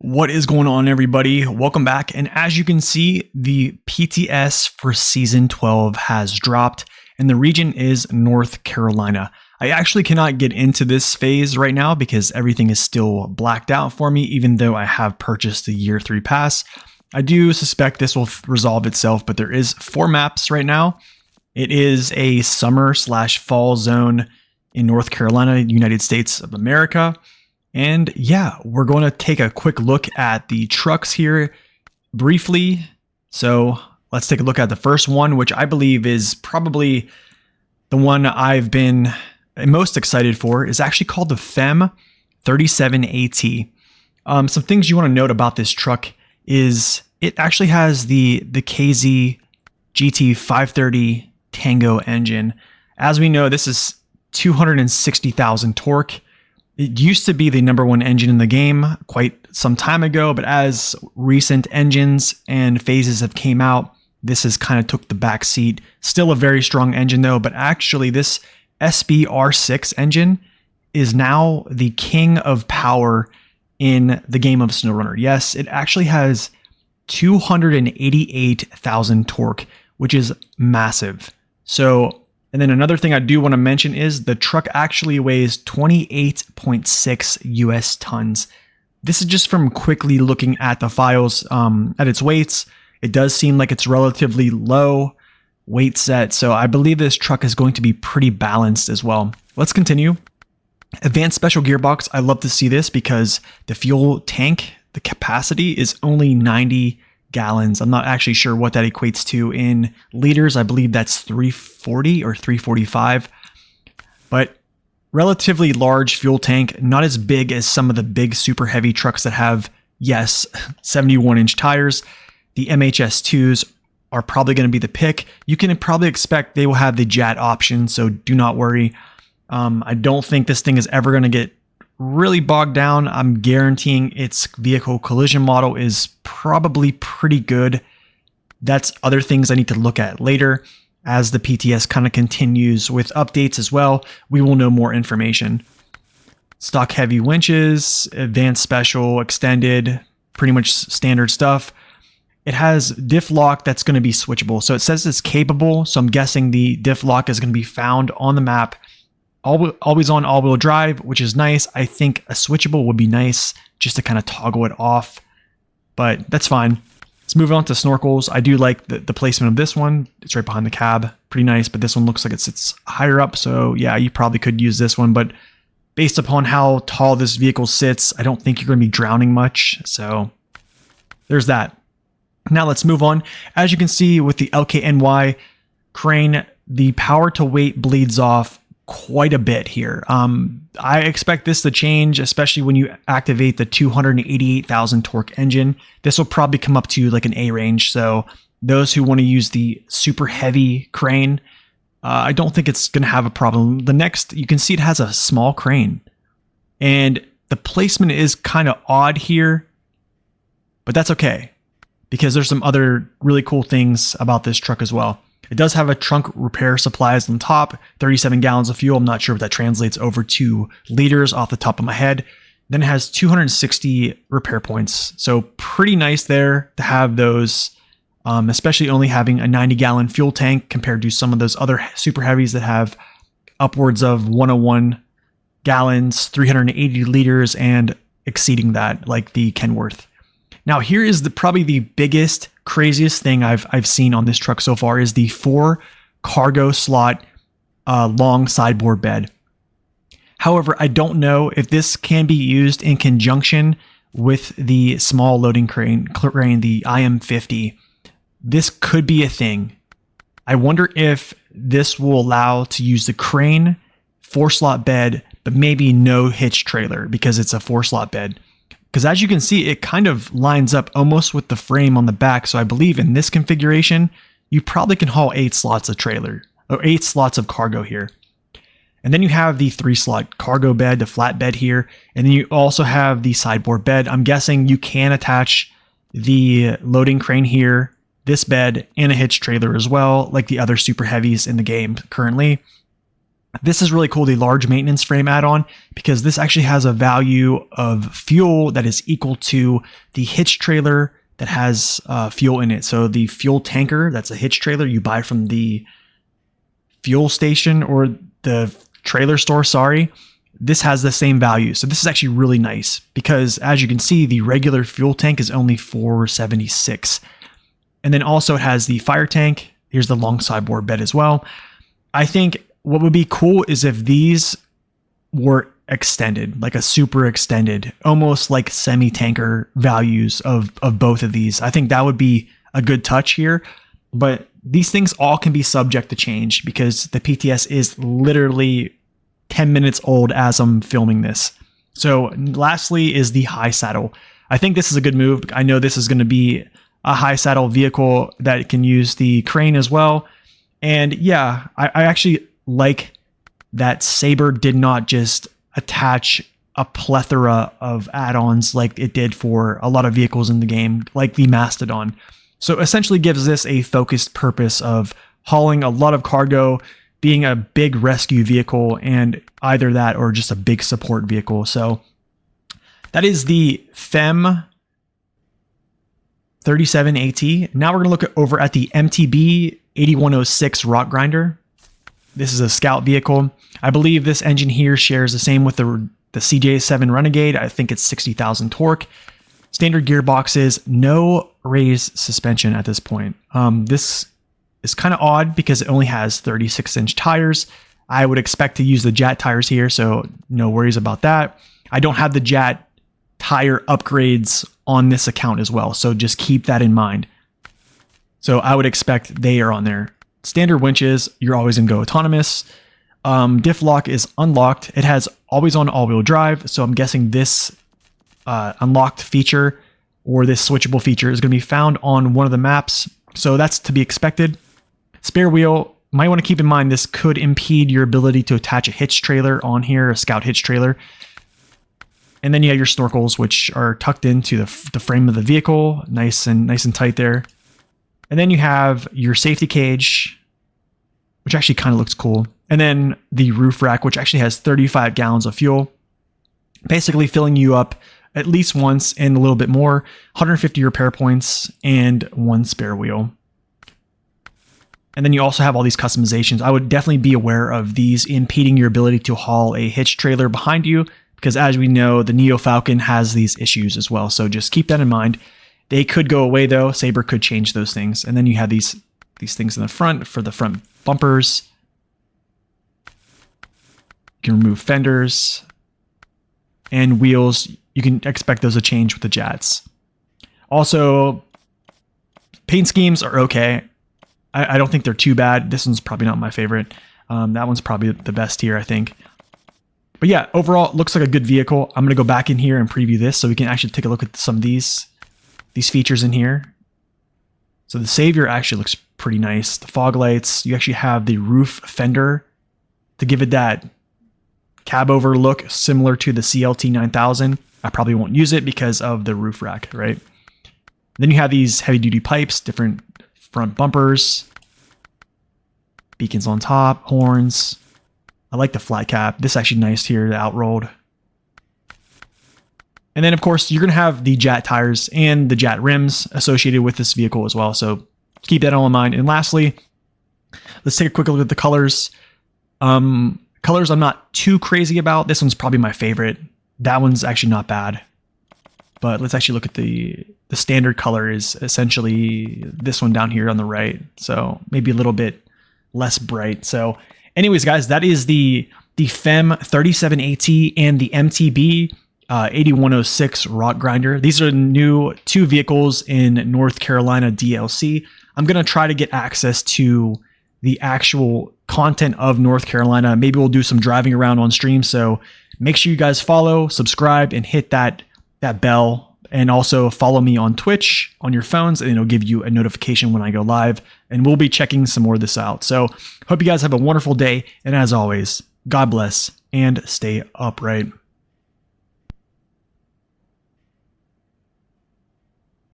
What is going on, everybody? Welcome back. And as you can see, the PTS for Season 12 has dropped, and the region is North Carolina. I actually cannot get into this phase right now because everything is still blacked out for me, even though I have purchased the Year 3 pass. I do suspect this will resolve itself, but there is 4 maps right now. It is a summer/fall zone in North Carolina, United States of America. And yeah, we're going to take a quick look at the trucks here briefly. So let's take a look at the first one, which I believe is probably the one I've been most excited for. Is actually called the Femm 37AT. Some things you want to note about this truck is it actually has the KZ GT 530 Tango engine. As we know, this is 260,000 torque. It used to be the #1 engine in the game quite some time ago, but as recent engines and phases have came out, this has kind of took the back seat. Still a very strong engine though, but actually this SBR6 engine is now the king of power in the game of Snowrunner. Yes, it actually has 288,000 torque, which is massive. And then another thing I do want to mention is the truck actually weighs 28.6 US tons. This is just from quickly looking at the files at its weights. It does seem like it's relatively low weight set, so I believe this truck is going to be pretty balanced as well. Let's continue. Advanced special gearbox. I love to see this because the fuel tank, the capacity is only 90 gallons. I'm not actually sure what that equates to in liters. I believe that's 340 or 345, but relatively large fuel tank, not as big as some of the big super heavy trucks that have, yes, 71-inch tires. The MHS2s are probably going to be the pick. You can probably expect they will have the JAT option, so do not worry. I don't think this thing is ever going to get really bogged down. I'm guaranteeing its vehicle collision model is probably pretty good. That's other things I need to look at later. As the PTS kind of continues with updates as well, we will know more information. Stock heavy winches, advanced special, extended, pretty much standard stuff. It has diff lock that's going to be switchable. So it says it's capable, so I'm guessing the diff lock is going to be found on the map. Always on all-wheel drive, which is nice. I think a switchable would be nice just to kind of toggle it off, but that's fine. Let's move on to snorkels. I do like the placement of this one. It's right behind the cab. Pretty nice, but this one looks like it sits higher up, so yeah, you probably could use this one, but based upon how tall this vehicle sits, I don't think you're going to be drowning much, so there's that. Now let's move on. As you can see with the LKNY crane, the power to weight bleeds off quite a bit here. I expect this to change, especially when you activate the 288,000 torque engine. This will probably come up to like an A range. So those who want to use the super heavy crane, I don't think it's going to have a problem. The next, you can see it has a small crane, and the placement is kind of odd here, but that's okay because there's some other really cool things about this truck as well. It does have a trunk repair supplies on top, 37 gallons of fuel. I'm not sure what that translates over to liters off the top of my head. Then it has 260 repair points. So pretty nice there to have those, especially only having a 90-gallon fuel tank compared to some of those other super heavies that have upwards of 101 gallons, 380 liters, and exceeding that, like the Kenworth. Now here is probably the biggest, craziest thing I've seen on this truck so far is the 4 cargo slot long sideboard bed. However, I don't know if this can be used in conjunction with the small loading crane, the IM50. This could be a thing. I wonder if this will allow to use the crane 4-slot bed, but maybe no hitch trailer because it's a 4-slot bed. Because as you can see, it kind of lines up almost with the frame on the back. So I believe in this configuration, you probably can haul 8 slots of trailer or 8 slots of cargo here. And then you have the 3-slot cargo bed, the flat bed here. And then you also have the sideboard bed. I'm guessing you can attach the loading crane here, this bed, and a hitch trailer as well, like the other super heavies in the game currently. This is really cool, the large maintenance frame add-on, because this actually has a value of fuel that is equal to the hitch trailer that has fuel in it. So the fuel tanker, that's a hitch trailer you buy from the fuel station or the trailer store, sorry. This has the same value. So this is actually really nice because as you can see, the regular fuel tank is only $4.76. And then also it has the fire tank. Here's the long sideboard bed as well. I think what would be cool is if these were extended, like a super extended, almost like semi-tanker values of both of these. I think that would be a good touch here. But these things all can be subject to change because the PTS is literally 10 minutes old as I'm filming this. So lastly is the high saddle. I think this is a good move. I know this is going to be a high saddle vehicle that can use the crane as well. And yeah, I actually like that Saber did not just attach a plethora of add-ons like it did for a lot of vehicles in the game, like the Mastodon. So essentially gives this a focused purpose of hauling a lot of cargo, being a big rescue vehicle, and either that or just a big support vehicle. So that is the Femm 37AT. Now we're going to look over at the MTB 8106 Rock Grinder. This is a scout vehicle. I believe this engine here shares the same with the CJ7 Renegade. I think it's 60,000 torque. Standard gearboxes, no raised suspension at this point. This is kind of odd because it only has 36-inch tires. I would expect to use the JAT tires here, so no worries about that. I don't have the JAT tire upgrades on this account as well, so just keep that in mind. So I would expect they are on there. Standard winches, you're always going to go autonomous. Diff lock is unlocked. It has always on all-wheel drive, so I'm guessing this unlocked feature or this switchable feature is going to be found on one of the maps, so that's to be expected. Spare wheel, might want to keep in mind this could impede your ability to attach a hitch trailer on here, a scout hitch trailer. And then you have your snorkels, which are tucked into the frame of the vehicle, nice and tight there. And then you have your safety cage, which actually kind of looks cool. And then the roof rack, which actually has 35 gallons of fuel, basically filling you up at least once and a little bit more, 150 repair points, and one spare wheel. And then you also have all these customizations. I would definitely be aware of these impeding your ability to haul a hitch trailer behind you, because as we know, the Neo Falcon has these issues as well. So just keep that in mind. They could go away though. Saber could change those things. And then you have these things in the front for the front bumpers. You can remove fenders and wheels. You can expect those to change with the JATs. Also, paint schemes are okay. I don't think they're too bad. This one's probably not my favorite. That one's probably the best here, I think. But yeah, overall, it looks like a good vehicle. I'm going to go back in here and preview this so we can actually take a look at some of these features in here. So the Savior actually looks pretty nice. The fog lights, you actually have the roof fender to give it that cab over look similar to the CLT 9000. I probably won't use it because of the roof rack, right? Then you have these heavy duty pipes, different front bumpers, beacons on top, horns. I like the flat cap. This is actually nice here, the outrolled. And then of course you're going to have the JAT tires and the JAT rims associated with this vehicle as well. So keep that all in mind. And lastly, let's take a quick look at the colors. Colors I'm not too crazy about. This one's probably my favorite. That one's actually not bad. But let's actually look at the standard color is essentially this one down here on the right. So maybe a little bit less bright. So anyways, guys, that is the Femm 37AT and the MTB 8106 Rock Grinder. These are new 2 vehicles in North Carolina DLC. I'm going to try to get access to the actual content of North Carolina. Maybe we'll do some driving around on stream. So make sure you guys follow, subscribe, and hit that bell. And also follow me on Twitch on your phones, and it'll give you a notification when I go live. And we'll be checking some more of this out. So hope you guys have a wonderful day. And as always, God bless and stay upright.